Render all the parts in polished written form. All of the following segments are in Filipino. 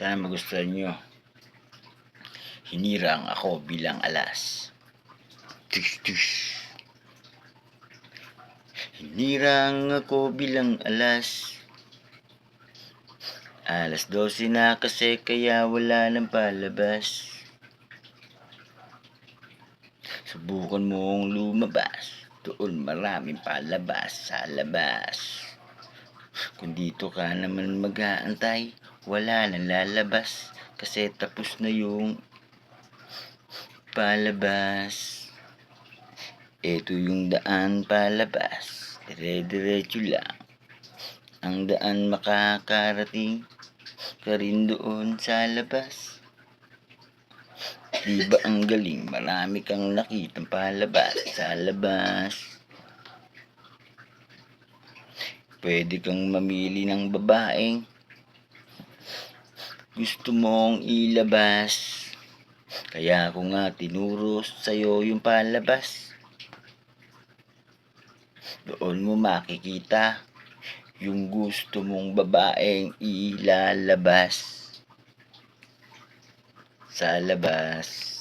Sana magustuhan nyo. Hinirang ako bilang alas. Tush, tush. Hinirang ako bilang alas. Alas 12 na kasi kaya wala nang palabas. Subukan mong lumabas. Doon maraming palabas sa labas. Kung dito ka naman mag-aantay, wala nang lalabas. Kasi tapos na yung palabas. Ito yung daan palabas. Dire-diretso lang. Ang daan makakarating ka rin doon sa labas. Diba ang galing? Marami kang nakitang palabas sa labas. Pwede kang mamili ng babaeng gusto mong ilabas. Kaya ako nga tinuro sa'yo yung palabas. Doon mo makikita yung gusto mong babaeng ilalabas sa labas.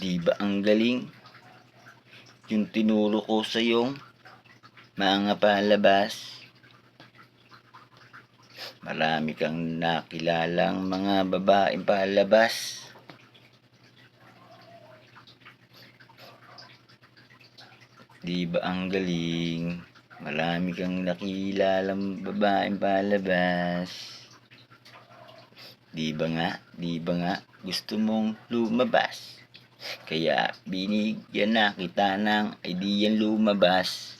Diba ang galing? Yung tinuro ko sa yung mga palabas. Marami kang nakilalang mga babaeng palabas. Diba ang galing? Marami kang nakilalang babaeng palabas. Diba nga? Gusto mong lumabas. Kaya binigyan na kita ng ideyang lumabas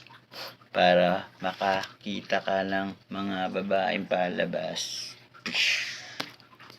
para makakita ka ng mga babaeng palabas.